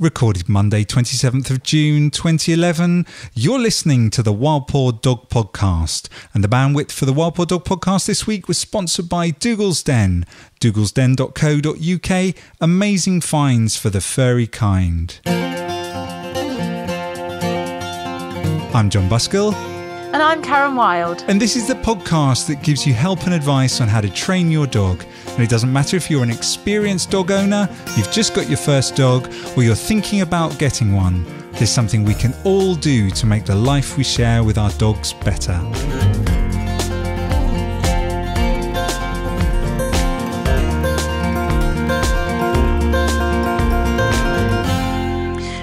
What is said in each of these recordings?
Recorded Monday, 27th of June 2011. You're listening to the Wild Paw Dog Podcast. And the bandwidth for the Wild Paw Dog Podcast this week was sponsored by Dougal's Den. dougalsden.co.uk. Amazing finds for the furry kind. I'm John Buskill. And I'm Karen Wild. And this is the podcast that gives you help and advice on how to train your dog. And it doesn't matter if you're an experienced dog owner, you've just got your first dog, or you're thinking about getting one. There's something we can all do to make the life we share with our dogs better.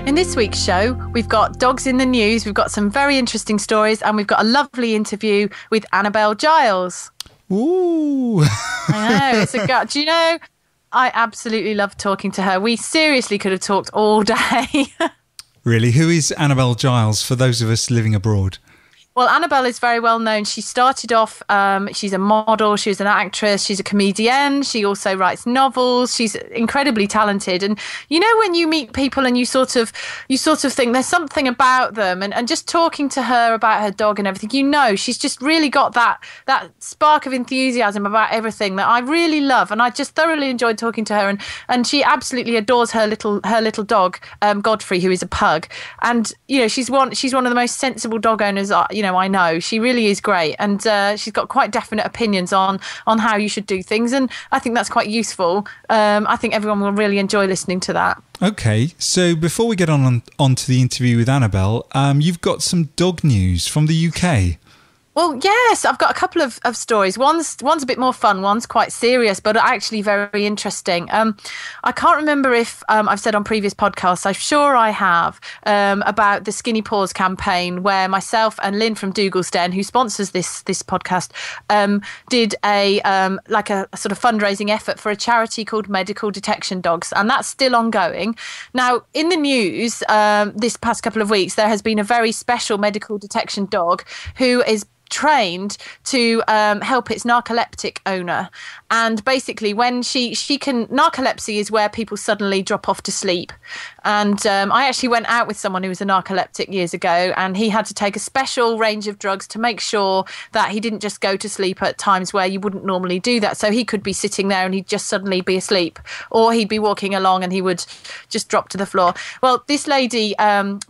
In this week's show, we've got dogs in the news, we've got some very interesting stories, and we've got a lovely interview with Annabelle Giles. Ooh. I know, it's a gut. Do you know, I absolutely love talking to her. We seriously could have talked all day. Really? Who is Annabelle Giles for those of us living abroad? Well, Annabelle is very well known. She started off, she's a model, she was an actress, she's a comedian, she also writes novels, she's incredibly talented. And you know when you meet people and you sort of think there's something about them, and just talking to her about her dog and everything, you know, she's just really got that spark of enthusiasm about everything that I really love. And I just thoroughly enjoyed talking to her, and she absolutely adores her little dog, Godfrey, who is a pug. And, you know, she's one of the most sensible dog owners, I know. She really is great, and she's got quite definite opinions on how you should do things, and I think that's quite useful. I think everyone will really enjoy listening to that. Okay, so before we get on to the interview with Annabelle, you've got some dog news from the UK. Well, yes, I've got a couple of stories. One's a bit more fun, one's quite serious, but actually very interesting. I can't remember if I've said on previous podcasts, I'm sure I have, about the Skinny Paws campaign, where myself and Lynn from Dougal's Den, who sponsors this podcast, did a sort of fundraising effort for a charity called Medical Detection Dogs, and that's still ongoing. Now, in the news this past couple of weeks, there has been a very special medical detection dog who is trained to help its narcoleptic owner. And basically when narcolepsy is where people suddenly drop off to sleep. And I actually went out with someone who was a narcoleptic years ago, and he had to take a special range of drugs to make sure that he didn't just go to sleep at times where you wouldn't normally do that. So he could be sitting there and he'd just suddenly be asleep, or he'd be walking along and he would just drop to the floor. Well, this lady,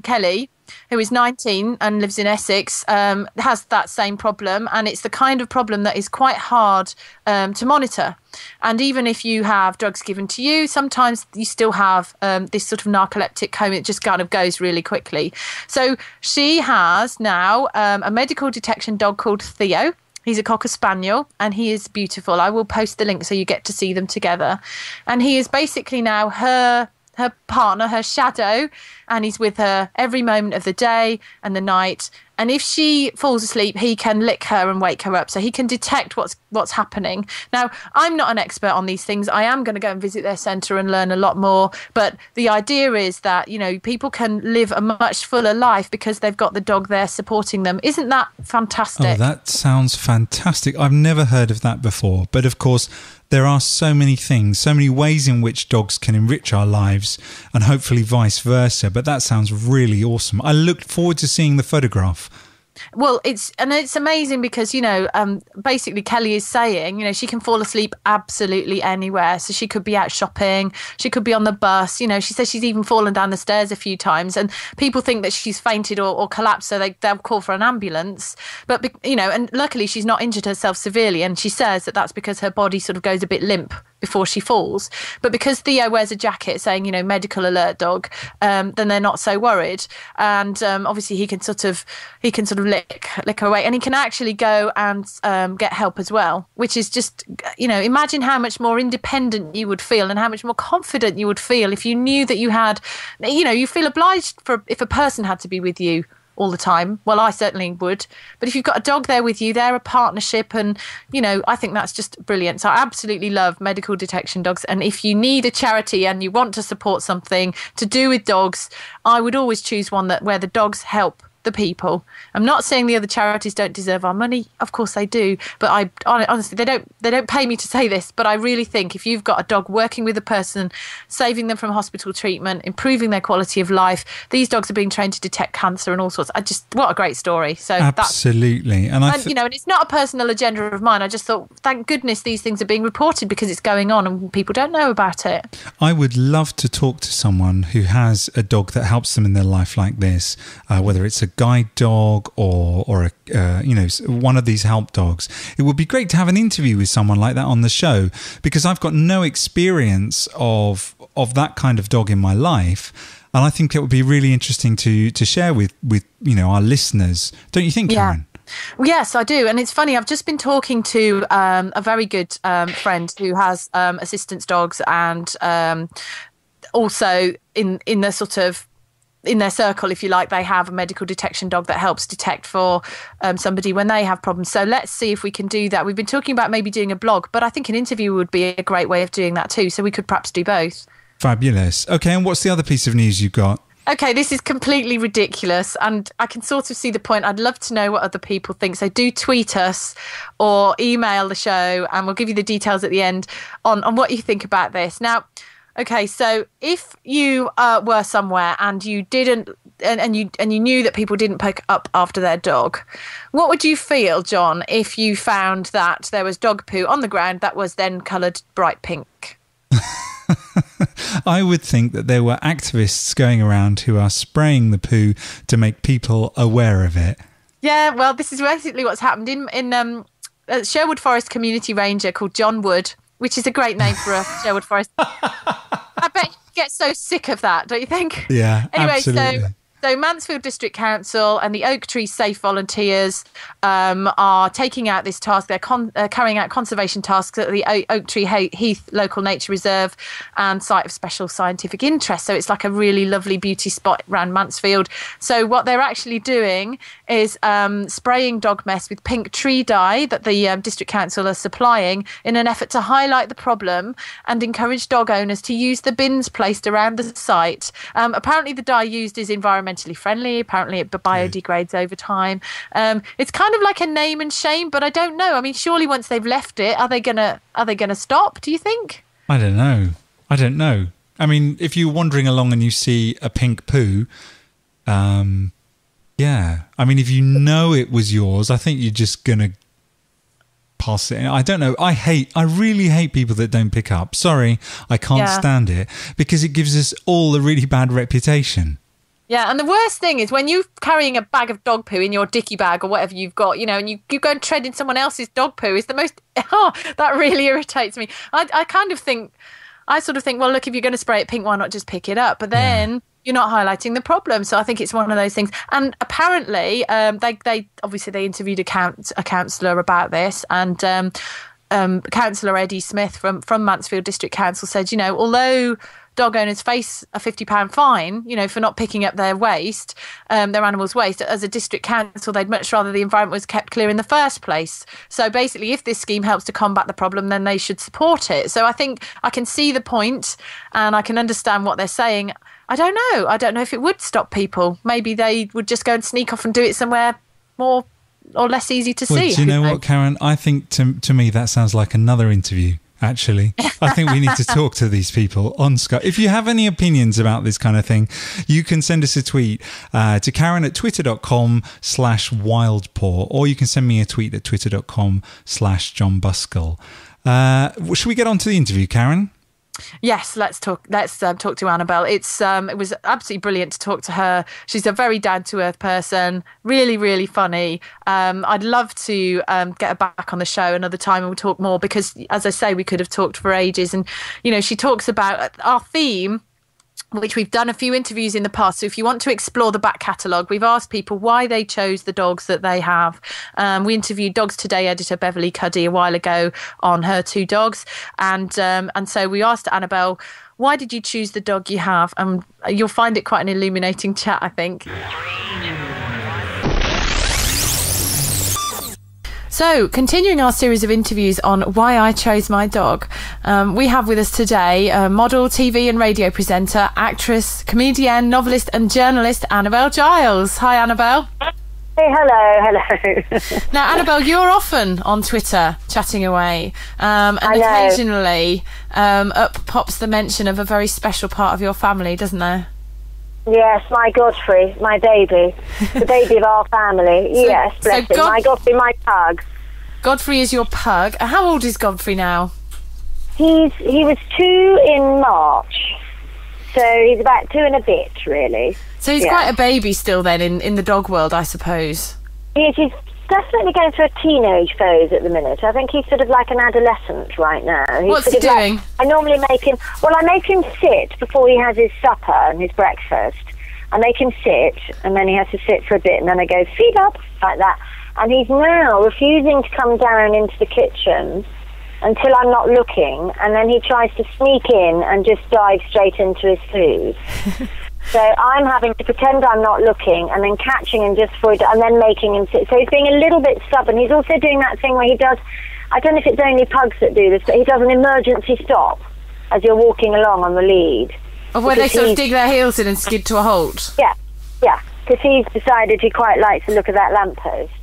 Kelly, who is 19 and lives in Essex, has that same problem. And it's the kind of problem that is quite hard to monitor. And even if you have drugs given to you, sometimes you still have this sort of narcoleptic coma. It just kind of goes really quickly. So she has now a medical detection dog called Theo. He's a Cocker Spaniel, and he is beautiful. I will post the link so you get to see them together. And he is basically now her partner, her shadow, and he's with her every moment of the day and the night. And if she falls asleep, he can lick her and wake her up, so he can detect what's happening. Now, I'm not an expert on these things. I am going to go and visit their centre and learn a lot more. But the idea is that, you know, people can live a much fuller life because they've got the dog there supporting them. Isn't that fantastic? Oh, that sounds fantastic. I've never heard of that before. But of course, there are so many things, so many ways in which dogs can enrich our lives, and hopefully vice versa. But that sounds really awesome. I look forward to seeing the photograph. Well, it's amazing because, you know, basically Kelly is saying, you know, she can fall asleep absolutely anywhere. So she could be out shopping, she could be on the bus. You know, she says she's even fallen down the stairs a few times, and people think that she's fainted or collapsed, so they'll call for an ambulance. But, you know, and luckily she's not injured herself severely, and she says that that's because her body sort of goes a bit limp before she falls. But because Theo wears a jacket saying, you know, medical alert dog, then they're not so worried. And obviously he can sort of lick her away, and he can actually go and get help as well, which is just, you know, imagine how much more independent you would feel and how much more confident you would feel if you knew that you had, you know, you feel obliged for if a person had to be with you all the time. Well, I certainly would. But if you've got a dog there with you, they're a partnership, and, you know, I think that's just brilliant. So I absolutely love medical detection dogs. And if you need a charity and you want to support something to do with dogs, I would always choose one where the dogs help the people. I'm not saying the other charities don't deserve our money. Of course they do. But honestly, they don't pay me to say this. But I really think if you've got a dog working with a person, saving them from hospital treatment, improving their quality of life, these dogs are being trained to detect cancer and all sorts. What a great story. So absolutely. And it's not a personal agenda of mine. I just thought, thank goodness these things are being reported because it's going on and people don't know about it. I would love to talk to someone who has a dog that helps them in their life like this, whether it's a guide dog or one of these help dogs. It would be great to have an interview with someone like that on the show, because I've got no experience of that kind of dog in my life, and I think it would be really interesting to share with our listeners. Don't you think, Karen? Well, yes, I do. And it's funny, I've just been talking to a very good friend who has assistance dogs, and also in the sort of in their circle, if you like, they have a medical detection dog that helps detect for somebody when they have problems. So let's see if we can do that. We've been talking about maybe doing a blog, but I think an interview would be a great way of doing that too. So we could perhaps do both. Fabulous. Okay, and what's the other piece of news you've got? Okay, this is completely ridiculous, and I can sort of see the point. I'd love to know what other people think. So do tweet us or email the show, and we'll give you the details at the end on what you think about this. Now, okay, so if you were somewhere and you didn't, and you knew that people didn't pick up after their dog, what would you feel, John, if you found that there was dog poo on the ground that was then coloured bright pink? I would think that there were activists going around who are spraying the poo to make people aware of it. Yeah, well, this is basically what's happened in Sherwood Forest community ranger called John Wood, which is a great name for a Sherwood Forest. I bet you get so sick of that, don't you think? Yeah, anyway, absolutely. So Mansfield District Council and the Oak Tree Safe Volunteers are taking out this task. They're carrying out conservation tasks at the Oak Tree Heath Local Nature Reserve and Site of Special Scientific Interest. So it's like a really lovely beauty spot around Mansfield. So what they're actually doing is spraying dog mess with pink tree dye that the District Council are supplying in an effort to highlight the problem and encourage dog owners to use the bins placed around the site. Apparently the dye used is environmentally friendly. Apparently it biodegrades over time. It's kind of like a name and shame, but I don't know. I mean, surely once they've left it, are they gonna stop, do you think? I don't know. I mean, if you're wandering along and you see a pink poo, yeah. I mean, if you know it was yours, I think you're just gonna pass it. I don't know. I really hate people that don't pick up. Sorry, I can't stand it, because it gives us all a really bad reputation. Yeah, and the worst thing is when you're carrying a bag of dog poo in your dicky bag or whatever you've got, and you go and tread in someone else's dog poo, is the most, that really irritates me. I sort of think, well, look, if you're going to spray it pink, why not just pick it up? But then you're not highlighting the problem. So I think it's one of those things. And apparently, they obviously interviewed a councillor about this, and Councillor Eddie Smith from Mansfield District Council said, although dog owners face a £50 fine, for not picking up their waste, their animals' waste, as a district council, they'd much rather the environment was kept clear in the first place. So basically, if this scheme helps to combat the problem, then they should support it. So I think I can see the point and I can understand what they're saying. I don't know. I don't know if it would stop people. Maybe they would just go and sneak off and do it somewhere more or less easy to see. Do you know what, Karen? I think to me that sounds like another interview. Actually, I think we need to talk to these people on Skype. If you have any opinions about this kind of thing, you can send us a tweet to Karen at twitter.com/wildpaw, or you can send me a tweet at twitter.com/John Buskell. Should we get on to the interview, Karen? Yes, let's talk to Annabelle. It was absolutely brilliant to talk to her. She's a very down-to-earth person, really, really funny. I'd love to get her back on the show another time and we'll talk more, because, as I say, we could have talked for ages. And, she talks about our theme, which we've done a few interviews in the past. So if you want to explore the back catalogue, we've asked people why they chose the dogs that they have. We interviewed Dogs Today editor Beverly Cuddy a while ago on her 2 dogs. And so we asked Annabelle, why did you choose the dog you have? And you'll find it quite an illuminating chat, So, continuing our series of interviews on why I chose my dog, we have with us today model, TV and radio presenter, actress, comedian, novelist and journalist Annabelle Giles. Hi, Annabelle. Hey, hello. Now, Annabelle, you're often on Twitter chatting away, and occasionally up pops the mention of a very special part of your family, doesn't there? Yes, my Godfrey, my baby, the baby of our family. Yes, bless him. My Godfrey, my pug. Godfrey is your pug. How old is Godfrey now? He was 2 in March, so he's about 2 and a bit, really. So he's quite a baby still then in the dog world, I suppose. He's definitely going through a teenage phase at the minute. I think he's sort of like an adolescent right now. What's he doing? I normally make him, I make him sit before he has his supper and his breakfast. I make him sit, and then he has to sit for a bit, and then I go, feet up, like that. And he's now refusing to come down into the kitchen until I'm not looking, and then he tries to sneak in and just dive straight into his food. So I'm having to pretend I'm not looking and then catching him just for it and then making him sit. So he's being a little bit stubborn. He's also doing that thing where he does, I don't know if it's only pugs that do this, but he does an emergency stop as you're walking along on the lead. Of where they sort of dig their heels in and skid to a halt? Yeah, because he's decided he quite likes the look of that lamppost.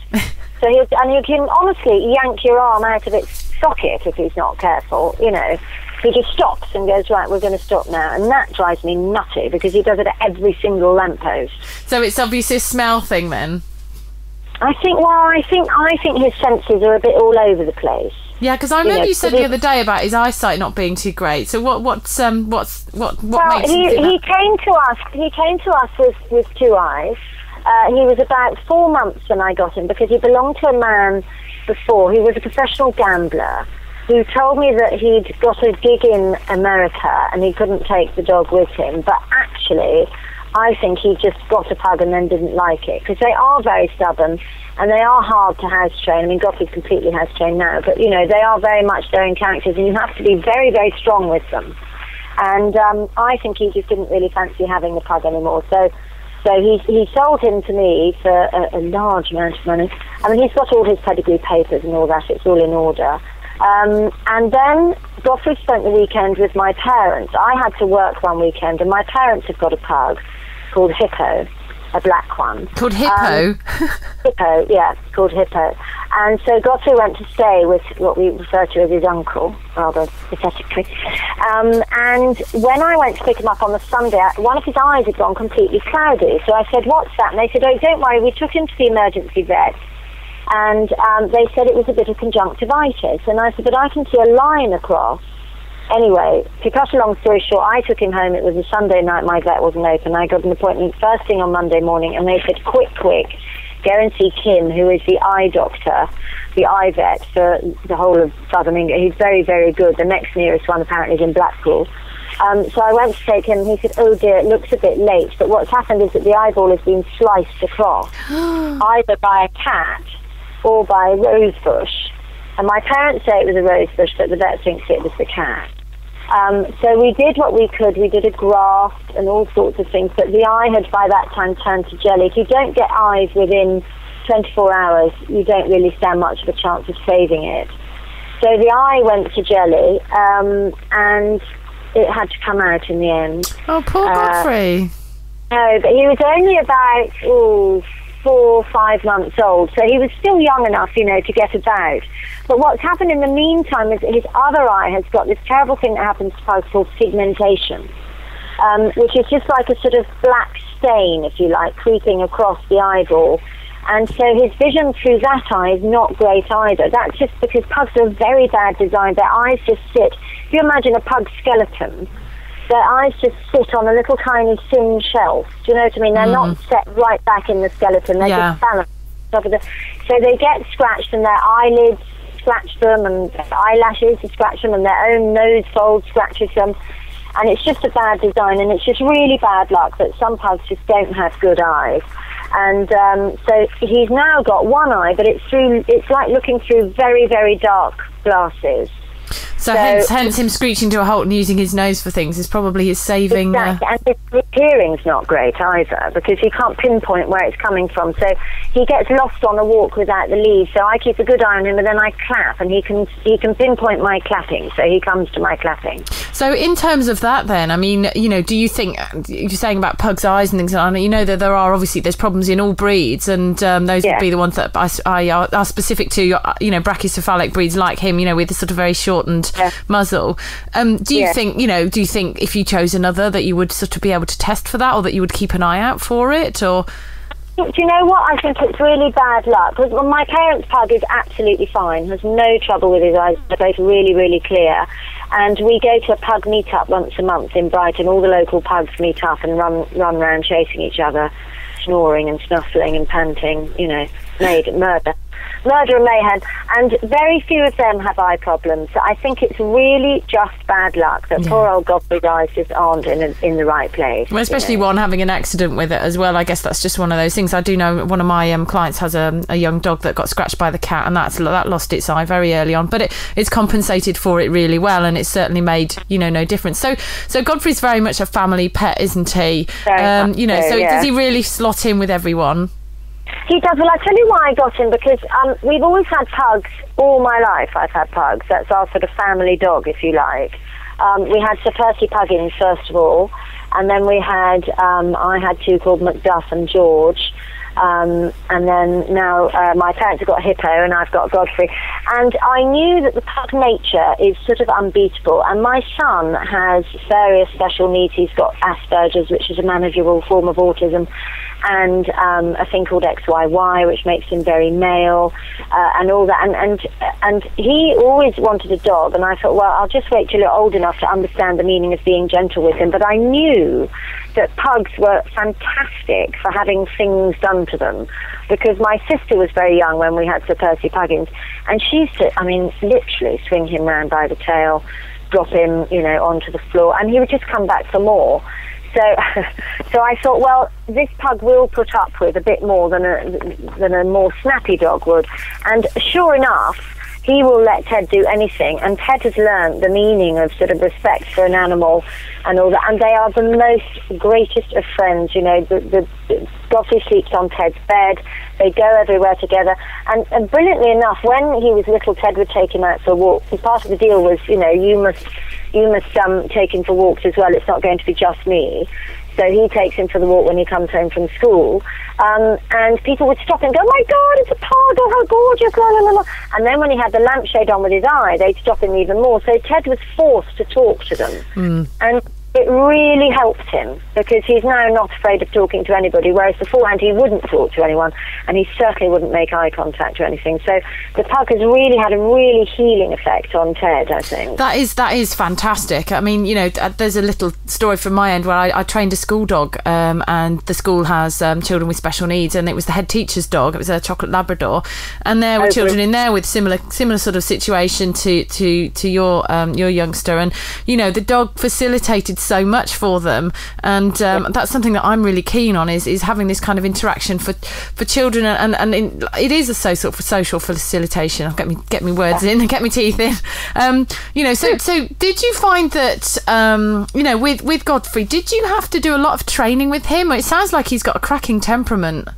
So you can honestly yank your arm out of its socket if he's not careful, you know. He just stops and goes, right, we're going to stop now. And that drives me nutty because he does it at every single lamppost. So it's obviously a smell thing then? I think his senses are a bit all over the place. Yeah, because I remember you said the other day about his eyesight not being too great. So what makes him do that? He came to us with 2 eyes. He was about 4 months when I got him because he belonged to a man before who was a professional gambler, who told me that he'd got a gig in America and he couldn't take the dog with him. But actually, I think he just got a pug and then didn't like it, because they are very stubborn and they are hard to house train. I mean, Godfrey's completely house trained now, but, you know, they are very much their own characters and you have to be very, very strong with them. And I think he just didn't really fancy having the pug anymore. So he sold him to me for a large amount of money. I mean, he's got all his pedigree papers and all that. It's all in order. And then Godfrey spent the weekend with my parents. I had to work one weekend, and my parents have got a pug called Hippo, a black one. Called Hippo? Hippo, yeah, called Hippo. And so Godfrey went to stay with what we refer to as his uncle, rather pathetically. And when I went to pick him up on the Sunday, one of his eyes had gone completely cloudy. So I said, what's that? And they said, oh, don't worry, we took him to the emergency vet. And they said it was a bit of conjunctivitis. And I said, but I can see a line across. Anyway, to cut a long story short, I took him home. It was a Sunday night. My vet wasn't open. I got an appointment first thing on Monday morning, and they said, quick, go and see Kim, who is the eye doctor, the eye vet for the whole of Southern England. He's very, very good. The next nearest one apparently is in Blackpool. So I went to take him, and he said, oh dear, it looks a bit late. But what's happened is that the eyeball has been sliced across, either by a cat or by a rose bush. And my parents say it was a rose bush, but the vet thinks it was the cat. So we did what we could. We did a graft and all sorts of things, but the eye had by that time turned to jelly. If you don't get eyes within 24 hours, you don't really stand much of a chance of saving it. So the eye went to jelly, and it had to come out in the end. Oh, poor Godfrey. No, but he was only about 4 or 5 months old, so he was still young enough, you know, to get about. But what's happened in the meantime is that his other eye has got this terrible thing that happens to pugs called pigmentation, which is just like a sort of black stain, if you like, creeping across the eyeball. And so his vision through that eye is not great either. That's just because pugs are very bad designed. Their eyes just sit. If you imagine a pug skeleton, their eyes just sit on a little tiny thin shelf. Do you know what I mean? They're not set right back in the skeleton. They're just balanced on top of the... So they get scratched, and their eyelids scratch them, and their eyelashes scratch them, and their own nose fold scratches them. And it's just a bad design, and it's just really bad luck that some pugs just don't have good eyes. And so he's now got one eye, but it's like looking through very, very dark glasses. So hence him screeching to a halt and using his nose for things is probably his saving... Exactly, and his hearing's not great either, because he can't pinpoint where it's coming from. So he gets lost on a walk without the lead, so I keep a good eye on him, and then I clap, and he can pinpoint my clapping, so he comes to my clapping. So in terms of that then, I mean, you know, do you think, you're saying about pugs' eyes and things like that, you know that there's problems in all breeds, and those would be the ones that are specific to, you know, brachycephalic breeds like him, you know, with the sort of very shortened muzzle. Do you think if you chose another that you would sort of be able to test for that, or that you would keep an eye out for it, or... Do you know what? I think it's really bad luck. Because my parents' pug is absolutely fine, has no trouble with his eyes. They're both really, really clear. And we go to a pug meet-up once a month in Brighton. All the local pugs meet up and run around chasing each other, snoring and snuffling and panting, you know, murder and mayhem, and very few of them have eye problems. So I think it's really just bad luck that poor old Godfrey's eyes just aren't in the right place. Well, especially one having an accident with it as well. I guess that's just one of those things. I do know one of my clients has a young dog that got scratched by the cat, and that lost its eye very early on, but it's compensated for it really well, and it's certainly made, you know, no difference. So Godfrey's very much a family pet, isn't he? You know, so does he really slot in with everyone? He does. Well, I'll tell you why I got him, because we've always had pugs all my life. I've had pugs. That's our sort of family dog, if you like. We had Sir Percy Puggins, first of all, and then we had, I had two called Macduff and George, and then now my parents have got Hippo and I've got Godfrey. And I knew that the pug nature is sort of unbeatable, and my son has various special needs. He's got Asperger's, which is a manageable form of autism, and a thing called XYY, which makes him very male, and all that. And he always wanted a dog, and I thought, well, I'll just wait till you're old enough to understand the meaning of being gentle with him. But I knew that pugs were fantastic for having things done to them, because my sister was very young when we had Sir Percy Puggins, and she used to, I mean, literally swing him round by the tail, drop him, you know, onto the floor, and he would just come back for more. So I thought, well, this pug will put up with a bit more than a more snappy dog would. And sure enough, he will let Ted do anything. And Ted has learned the meaning of sort of respect for an animal and all that. And they are the most greatest of friends. You know, the Godfrey sleeps on Ted's bed. They go everywhere together. And brilliantly enough, when he was little, Ted would take him out for a walk. And part of the deal was, you know, you must take him for walks as well. It's not going to be just me. So he takes him for the walk when he comes home from school. And people would stop and go, oh my God, it's a pug, oh, how gorgeous, la, la, la, la. And then when he had the lampshade on with his eye, they'd stop him even more. So Ted was forced to talk to them. And it really helped him, because he's now not afraid of talking to anybody, whereas beforehand he wouldn't talk to anyone, and he certainly wouldn't make eye contact or anything. So the pug has really had a really healing effect on Ted, I think. That is fantastic. I mean, you know, there's a little story from my end where I trained a school dog, and the school has children with special needs, and it was the head teacher's dog. It was a chocolate Labrador, and there were children in there with similar sort of situation to your youngster, and you know, the dog facilitated so much for them, and that's something that I'm really keen on, is having this kind of interaction for children, and it is a social facilitation. I'll get me words in, get me teeth in. You know, so did you find that you know, with Godfrey, did you have to do a lot of training with him? It sounds like he's got a cracking temperament.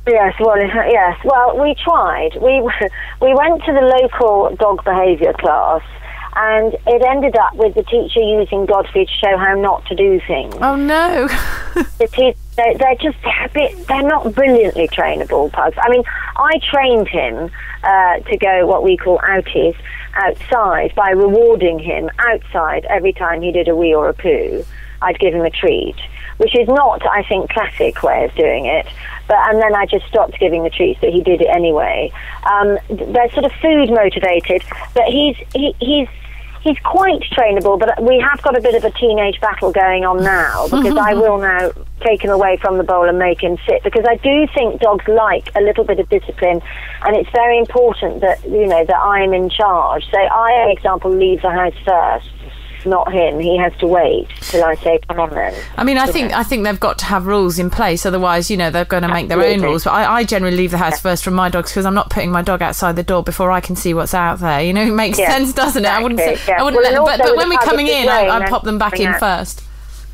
Yes, well, we tried. We went to the local dog behaviour class, and it ended up with the teacher using Godfrey to show how not to do things. Oh no! They're not brilliantly trainable pugs. I mean, I trained him to go what we call outies, outside, by rewarding him outside every time he did a wee or a poo. I'd give him a treat, which is not, I think, classic way of doing it. And then I just stopped giving the treats, but he did it anyway. They're sort of food motivated, but he's quite trainable, but we have got a bit of a teenage battle going on now, because I will now take him away from the bowl and make him sit, because I do think dogs like a little bit of discipline, and it's very important that, you know, that I'm in charge. So I, for example, leave the house first. not him. He has to wait till I say, come on then. I mean, I think they've got to have rules in place, otherwise, you know, they're going to make their own rules. But I generally leave the house first from my dogs, because I'm not putting my dog outside the door before I can see what's out there. You know, it makes sense, doesn't it? I wouldn't say, I wouldn't let them, but when we're coming in, I pop them back in first.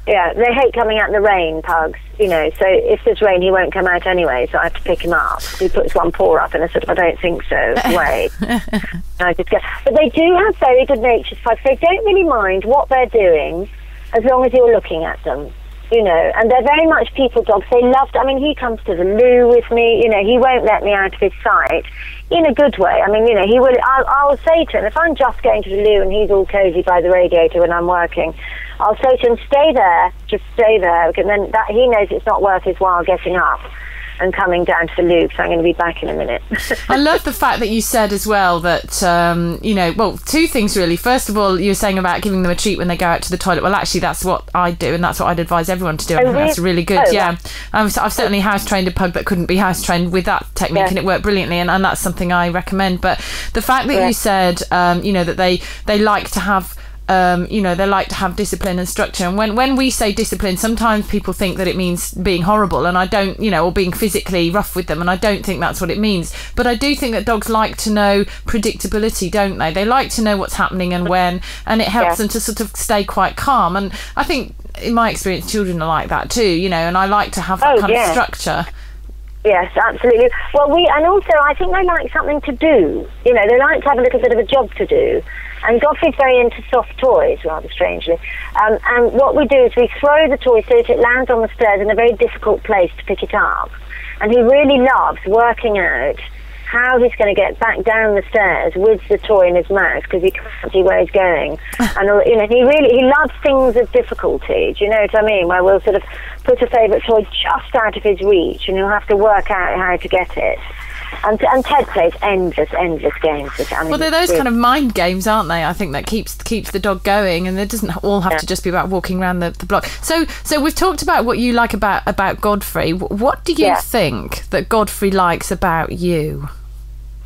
Yeah, they hate coming out in the rain, pugs, you know, so if there's rain, he won't come out anyway, so I have to pick him up. He puts one paw up in a sort of, I don't think so, way. But they do have very good-natured pugs. They don't really mind what they're doing as long as you're looking at them, you know, and they're very much people dogs. They love, I mean, he comes to the loo with me, you know, he won't let me out of his sight in a good way. I mean, you know, he will, I'll say to him, if I'm just going to the loo and he's all cosy by the radiator when I'm working, I'll say to him, stay there, just stay there, and then that, he knows it's not worth his while getting up and coming down to the loo, so I'm going to be back in a minute. I love the fact that you said as well that, you know, well, two things really. First of all, you were saying about giving them a treat when they go out to the toilet. Well, actually, that's what I do, and that's what I'd advise everyone to do. I think that's really good, yeah. I've certainly house-trained a pug that couldn't be house-trained with that technique, and it worked brilliantly, and that's something I recommend. But the fact that you said, you know, that they like to have... you know, they like to have discipline and structure, and when we say discipline, sometimes people think that it means being horrible, and I don't, you know, or being physically rough with them, and I don't think that's what it means. But I do think that dogs like to know predictability, don't they? They like to know what's happening and when, and it helps them to sort of stay quite calm. And I think, in my experience, children are like that too, you know, and I like to have that kind of structure. Yes, absolutely. Well, and also I think they like something to do. You know, they like to have a little bit of a job to do. And Godfrey's very into soft toys, rather strangely. And what we do is we throw the toy so that it lands on the stairs in a very difficult place to pick it up. And he really loves working out how he's going to get back down the stairs with the toy in his mouth, because he can't see where he's going. And, you know, he loves things of difficulty, do you know what I mean? Where we'll sort of put a favourite toy just out of his reach, and he'll have to work out how to get it. And Ted plays endless games with it. I mean, well, they're those kind of mind games, aren't they? I think that keeps the dog going, and it doesn't all have to just be about walking around the block. So we've talked about what you like about Godfrey. What do you think that Godfrey likes about you?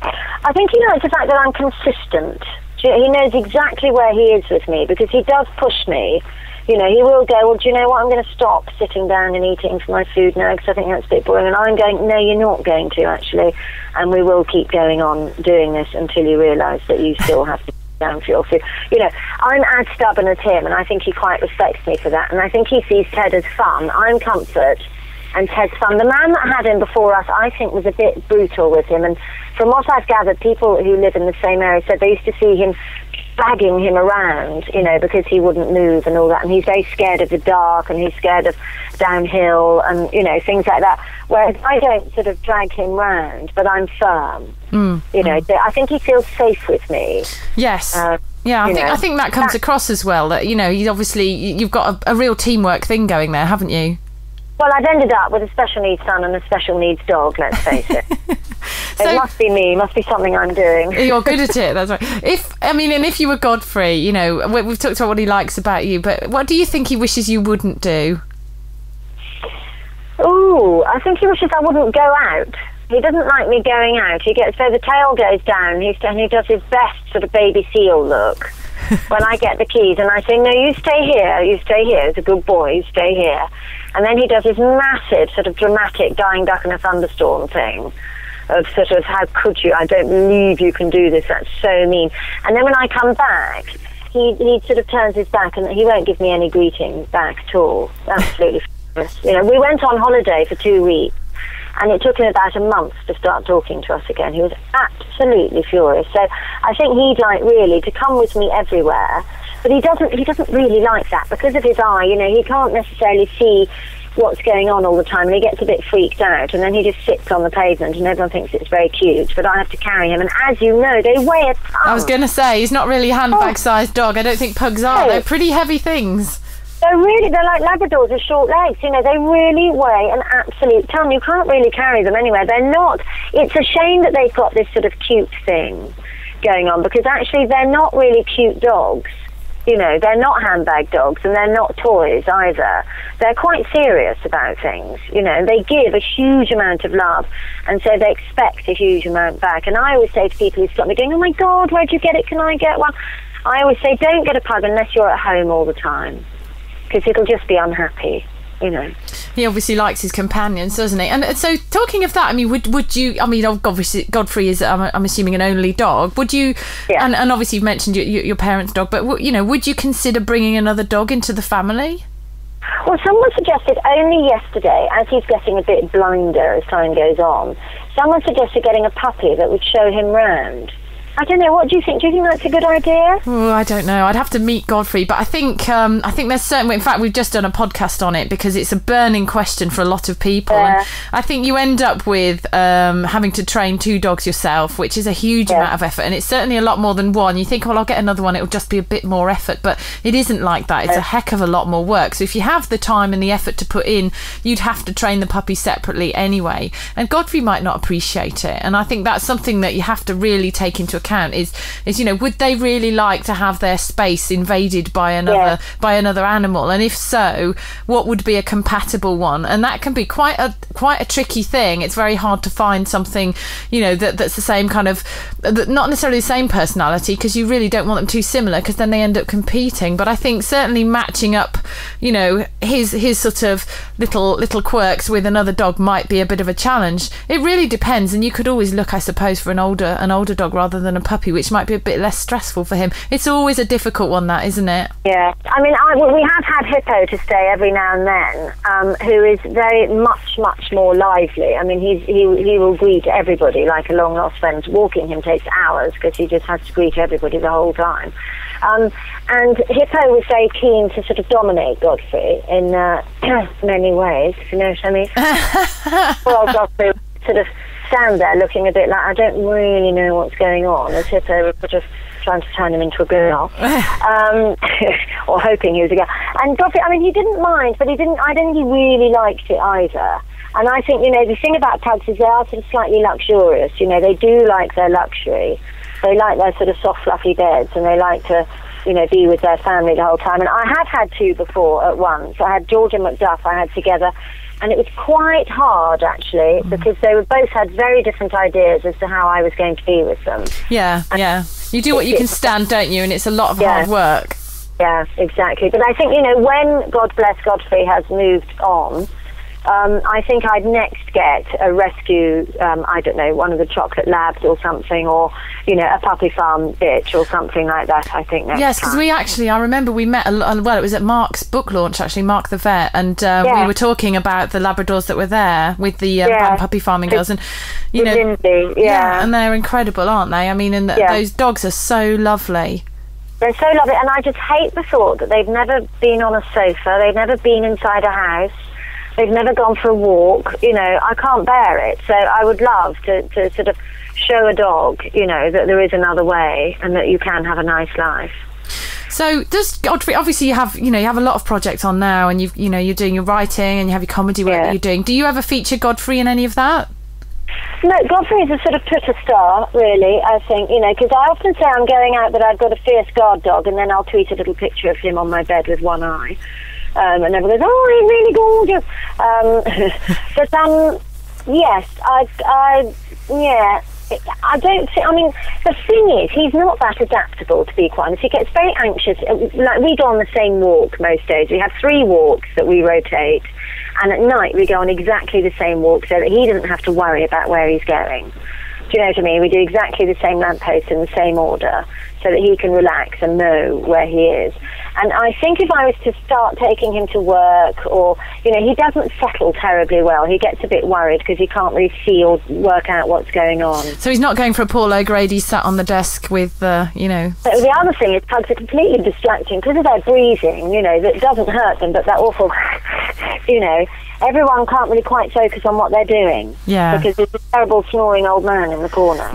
I think he likes the fact that I'm consistent. He knows exactly where he is with me, because he does push me. You know, he will go, well, do you know what, I'm going to stop sitting down and eating for my food now, because I think that's a bit boring. And I'm going, no, you're not going to, actually. And we will keep going on doing this until you realise that you still have to sit down for your food. You know, I'm as stubborn as him, and I think he quite respects me for that. And I think he sees Ted as fun. I'm comfort, and Ted's fun. The man that had him before us, I think, was a bit brutal with him. And from what I've gathered, people who live in the same area said they used to see him dragging him around, you know, because he wouldn't move and all that, and he's very scared of the dark, and he's scared of downhill and, you know, things like that, whereas I don't sort of drag him round, but I'm firm. You know, I think he feels safe with me. Yes. I think that comes across as well, that, you know, you've got a real teamwork thing going there, haven't you? Well, I've ended up with a special needs son and a special needs dog, let's face it. It must be me, must be something I'm doing. You're good at it, that's right. If you were Godfrey, you know, we've talked about what he likes about you, but what do you think he wishes you wouldn't do? Ooh, I think he wishes I wouldn't go out. He doesn't like me going out. He gets, so the tail goes down, he does his best sort of baby seal look when I get the keys, and I say, no, you stay here, he's a good boy, you stay here. And then he does his massive sort of dramatic dying duck in a thunderstorm thing of sort of, how could you, I don't believe you can do this, that's so mean. And then when I come back, he sort of turns his back, and he won't give me any greeting back at all. Absolutely fabulous. You know, we went on holiday for 2 weeks, and it took him about a month to start talking to us again. He was absolutely furious. So I think he'd like really to come with me everywhere, but he doesn't really like that because of his eye. You know, he can't necessarily see what's going on all the time, and he gets a bit freaked out, and then he just sits on the pavement, and everyone thinks it's very cute, but I have to carry him, and as you know, they weigh a ton. I was going to say, he's not really a handbag-sized dog. I don't think pugs are. They're pretty heavy things. They're like Labradors with short legs. You know, they really weigh an absolute ton. You can't really carry them anywhere. They're not. It's a shame that they've got this sort of cute thing going on, because actually they're not really cute dogs. You know, they're not handbag dogs, and they're not toys either. They're quite serious about things, you know, and they give a huge amount of love, and so they expect a huge amount back. And I always say to people who stop me going, oh my God, where'd you get it? Can I get one? I always say, don't get a pug unless you're at home all the time, because it'll just be unhappy, you know. He obviously likes his companions, doesn't he? And so, talking of that, I mean, would you? I mean, obviously, Godfrey is, I'm assuming, an only dog. Would you? Yeah. And obviously, you've mentioned your parents' dog, but you know, would you consider bringing another dog into the family? Well, someone suggested only yesterday, as he's getting a bit blinder as time goes on, someone suggested getting a puppy that would show him round. I don't know. What do you think? Do you think that's a good idea? Oh, I don't know. I'd have to meet Godfrey, but I think there's certain. In fact, we've just done a podcast on it because it's a burning question for a lot of people. And I think you end up with having to train 2 dogs yourself, which is a huge amount of effort, and it's certainly a lot more than one. You think, well, I'll get another one; it'll just be a bit more effort, but it isn't like that. It's a heck of a lot more work. So if you have the time and the effort to put in, you'd have to train the puppy separately anyway. And Godfrey might not appreciate it, and I think that's something that you have to really take into account. Is you know, would they really like to have their space invaded by another animal, and if so, what would be a compatible one? And that can be quite a tricky thing. It's very hard to find something, you know, that's the same kind of, not necessarily the same personality, because you really don't want them too similar, because then they end up competing. But I think certainly matching up, you know, his sort of little quirks with another dog might be a bit of a challenge. It really depends, and you could always look, I suppose, for an older dog rather than a puppy, which might be a bit less stressful for him. It's always a difficult one, that, isn't it? Yeah. I mean, we have had Hippo to stay every now and then, who is very much more lively. I mean, he will greet everybody like a long lost friend. Walking him takes hours because he just has to greet everybody the whole time. And Hippo was very keen to sort of dominate Godfrey in many ways, if you know what I mean. Well, Godfrey sort of stand there looking a bit like, I don't really know what's going on, as Hippo was sort of trying to turn him into a girl, or hoping he was a girl. And Godfrey, I mean, he didn't mind, but I don't think he really liked it either. And I think, you know, the thing about pugs is they are sort of slightly luxurious. You know, they do like their luxury. They like their sort of soft, fluffy beds, and they like to, you know, be with their family the whole time. And I have had 2 before at once. I had George and Macduff I had together, and it was quite hard, actually, because they both had very different ideas as to how I was going to be with them. Yeah. You do what you can stand, don't you? And it's a lot of hard work. Yeah, exactly. But I think, you know, when, God bless Godfrey, has moved on, I think I'd next get a rescue, I don't know, one of the chocolate labs or something, or, you know, a puppy farm bitch or something like that, I think next Yes, because I remember we met, well, it was at Mark's book launch, actually, Mark the Vet, and we were talking about the Labradors that were there with the puppy farming girls, and, you know, Lindsay, and they're incredible, aren't they? I mean, and those dogs are so lovely. They're so lovely, and I just hate the thought that they've never been on a sofa, they've never been inside a house, they've never gone for a walk. You know, I can't bear it. So I would love to sort of show a dog, you know, that there is another way and that you can have a nice life. So does Godfrey, obviously you have a lot of projects on now, and you're doing your writing and you have your comedy work that you're doing. Do you ever feature Godfrey in any of that? No, Godfrey is a sort of Twitter star, really, I think, you know, because I often say I'm going out that I've got a fierce guard dog, and then I'll tweet a little picture of him on my bed with one eye. And everyone goes, oh, he's really gorgeous. But yes, I don't think, I mean, the thing is, he's not that adaptable, to be quite honest. He gets very anxious. Like, we go on the same walk most days. We have 3 walks that we rotate, and at night we go on exactly the same walk so that he doesn't have to worry about where he's going. Do you know what I mean? We do exactly the same lamppost in the same order so that he can relax and know where he is. And I think if I was to start taking him to work, or, you know, he doesn't settle terribly well. He gets a bit worried because he can't really see or work out what's going on. So he's not going for a Paul O'Grady sat on the desk with, you know... But the other thing is pugs are completely distracting because of their breathing, you know, that doesn't hurt them, but that awful, you know, everyone can't really quite focus on what they're doing. Yeah. Because there's a terrible snoring old man in the corner.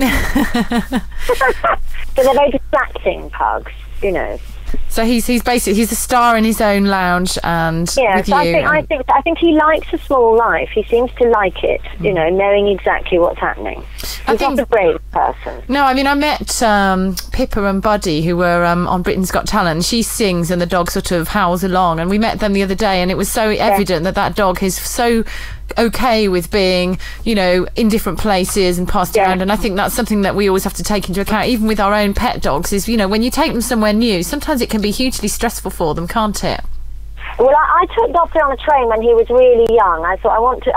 So they're very distracting, pugs, you know. So he's basically a star in his own lounge, and with so you. I think he likes a small life. He seems to like it, you know, knowing exactly what's happening. He's not a brave person. No, I mean, I met Pippa and Buddy, who were on Britain's Got Talent. She sings and the dog sort of howls along, and we met them the other day, and it was so evident that dog is so okay with being, you know, in different places and passed around. And I think that's something that we always have to take into account, even with our own pet dogs, is, you know, when you take them somewhere new, sometimes it can be hugely stressful for them, can't it? Well, I took Dobby on a train when he was really young. I thought, you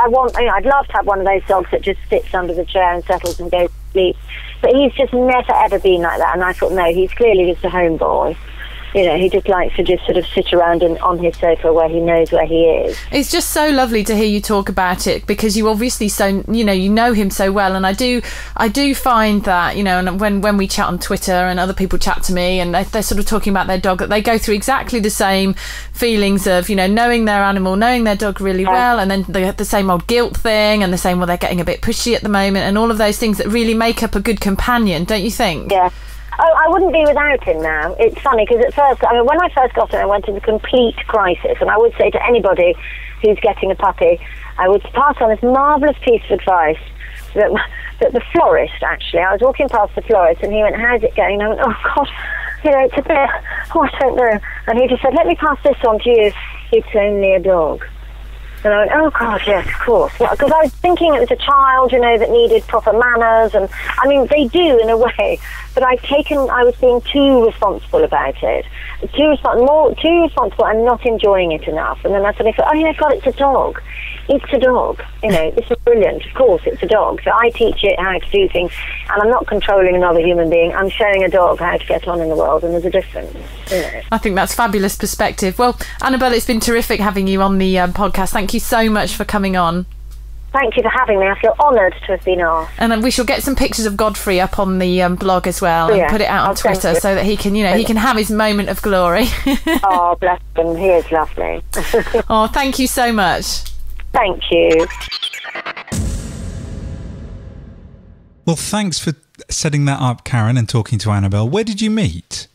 know, I'd love to have one of those dogs that just sits under the chair and settles and goes to sleep. But he's just never, ever been like that. And I thought, no, he's clearly just a homeboy. You know, he just likes to just sort of sit around on his sofa where he knows where he is. It's just so lovely to hear you talk about it, because you obviously you know him so well. And I do find that, you know, and when we chat on Twitter and other people chat to me and they're sort of talking about their dog, that they go through exactly the same feelings of, you know, knowing their animal, knowing their dog really well, and then the same old guilt thing, and the same, well, they're getting a bit pushy at the moment, and all of those things that really make up a good companion, don't you think? Yeah. Oh, I wouldn't be without him now. It's funny, because at first, I mean, when I first got him, I went into complete crisis. And I would say to anybody who's getting a puppy, I would pass on this marvellous piece of advice that the florist, actually, I was walking past the florist and he went, how's it going? And I went, oh, God, you know, it's a bit, I don't know. And he just said, let me pass this on to you. It's only a dog. And I went, oh, God, yes, of course. Because I was thinking it was a child, you know, that needed proper manners. And, I mean, they do in a way. But I was being too responsible about it. Too responsible and not enjoying it enough. And then I suddenly thought, oh, yeah, God, it's a dog. It's a dog. You know, this is brilliant. Of course, it's a dog. So I teach it how to do things. And I'm not controlling another human being. I'm showing a dog how to get on in the world. And there's a difference. You know. I think that's fabulous perspective. Well, Annabelle, it's been terrific having you on the podcast. Thank you so much for coming on. Thank you for having me. I feel honoured to have been asked. And we shall get some pictures of Godfrey up on the blog as well, and put it out on Twitter so that he can, you know, he can have his moment of glory. Oh, bless him. He is lovely. Oh, thank you so much. Thank you. Well, thanks for setting that up, Karen, and talking to Annabelle. Where did you meet?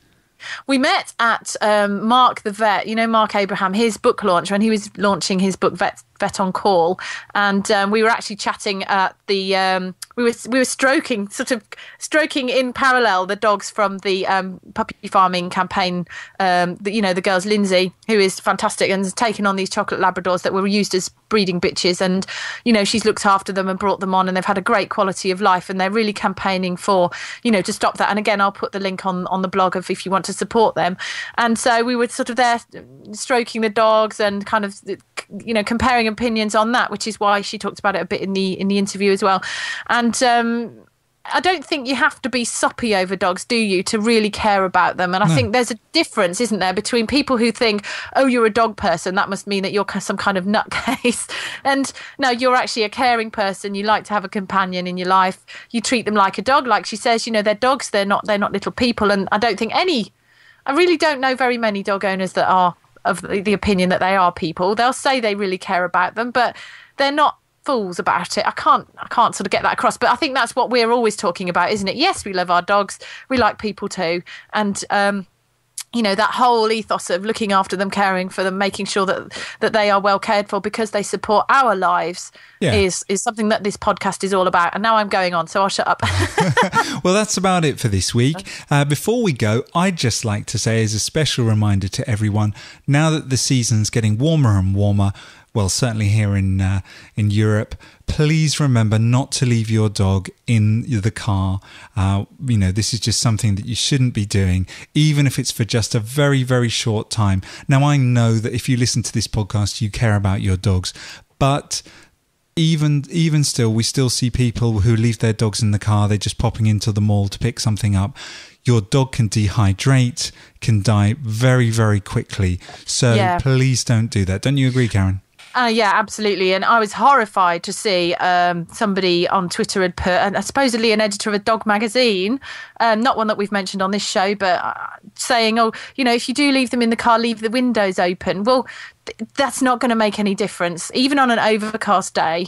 We met at Mark the Vet, you know, Mark Abraham, his book launch, when he was launching his book Vet on Call, and we were actually chatting at the we were stroking in parallel the dogs from the puppy farming campaign. The girls, Lindsay, who is fantastic and has taken on these chocolate Labradors that were used as breeding bitches, and you know, she's looked after them and brought them on, and they've had a great quality of life, and they're really campaigning for, you know, to stop that. And again, I'll put the link on the blog if you want to support them. And so we were sort of there stroking the dogs and kind of, you know, comparing opinions on that, which is why she talked about it a bit in the interview as well. And I don't think you have to be soppy over dogs, do you, to really care about them? And I think there's a difference, isn't there, between people who think, oh, you're a dog person, that must mean that you're some kind of nutcase. And no, you're actually a caring person. You like to have a companion in your life. You treat them like a dog. Like she says, you know, they're dogs. They're not little people. And I really don't know very many dog owners that are of the opinion that they are people. They'll say they really care about them, but they're not fools about it. I can't sort of get that across, but I think that's what we're always talking about, isn't it? Yes, we love our dogs, we like people too, and you know, that whole ethos of looking after them, caring for them, making sure that they are well cared for because they support our lives is something that this podcast is all about. And now I'm going on, so I'll shut up. Well, that's about it for this week. Before we go, I'd just like to say, as a special reminder to everyone, now that the season's getting warmer and warmer, well, certainly here in Europe, please remember not to leave your dog in the car. You know, this is just something that you shouldn't be doing, even if it's for just a very, very short time. Now, I know that if you listen to this podcast, you care about your dogs, but even still, we still see people who leave their dogs in the car. They're just popping into the mall to pick something up. Your dog can dehydrate, can die very, very quickly. So please don't do that. Don't you agree, Karen? Yeah, absolutely. And I was horrified to see somebody on Twitter had put, and supposedly an editor of a dog magazine, not one that we've mentioned on this show, but saying, oh, you know, if you do leave them in the car, leave the windows open. Well, that's not going to make any difference. Even on an overcast day,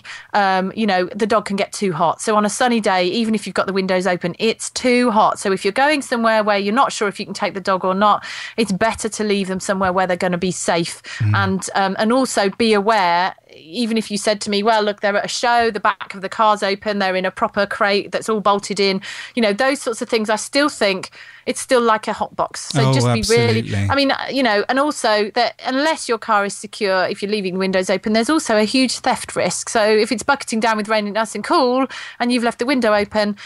you know, the dog can get too hot. So on a sunny day, even if you've got the windows open, it's too hot. So if you're going somewhere where you're not sure if you can take the dog or not, it's better to leave them somewhere where they're going to be safe. And also be aware, even if you said to me, well, look, they're at a show, the back of the car's open, they're in a proper crate that's all bolted in, you know, those sorts of things, I still think it's still like a hot box. So just be really, I mean, you know, and also that unless your car is secure, if you're leaving the windows open, there's also a huge theft risk. So if it's bucketing down with rain and nice and cool and you've left the window open,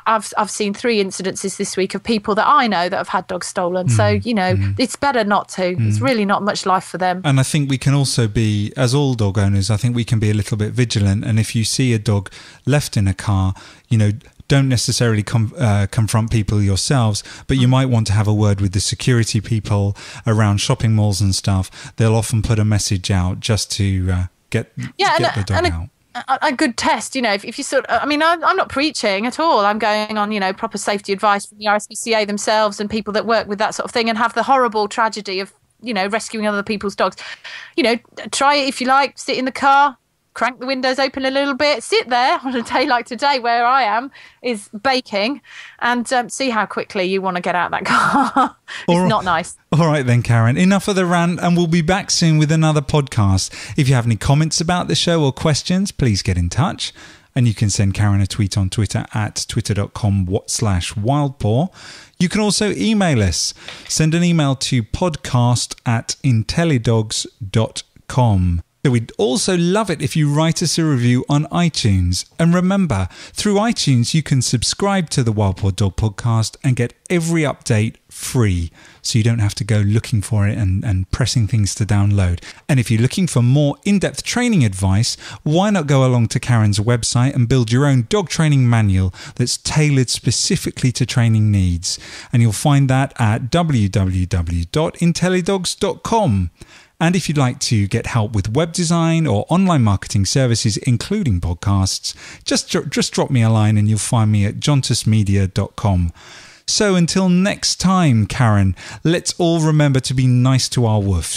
I've seen 3 incidences this week of people that I know that have had dogs stolen. So, you know, it's better not to. It's really not much life for them. And I think we can also be, as all dog owners, I think we can be a little bit vigilant. And if you see a dog left in a car, you know, don't necessarily confront people yourselves, but you might want to have a word with the security people around shopping malls and stuff. They'll often put a message out just to get the dog out. A good test, you know, if you sort of, I mean, I'm not preaching at all. I'm going on, you know, proper safety advice from the RSPCA themselves and people that work with that sort of thing and have the horrible tragedy of, you know, rescuing other people's dogs. You know, try it if you like, sit in the car, crank the windows open a little bit, sit there on a day like today where I am is baking and see how quickly you want to get out of that car. It's not nice. All right then, Karen, enough of the rant, and we'll be back soon with another podcast. If you have any comments about the show or questions, please get in touch. And you can send Karen a tweet on Twitter at twitter.com/wildpaw. You can also email us. Send an email to podcast@intellidogs.com. So we'd also love it if you write us a review on iTunes. And remember, through iTunes, you can subscribe to the Wild Paw Dog Podcast and get every update free. So you don't have to go looking for it and pressing things to download. And if you're looking for more in-depth training advice, why not go along to Karen's website and build your own dog training manual that's tailored specifically to training needs. And you'll find that at www.intellidogs.com. And if you'd like to get help with web design or online marketing services, including podcasts, just drop me a line and you'll find me at jontusmedia.com. So until next time, Karen, let's all remember to be nice to our woofs.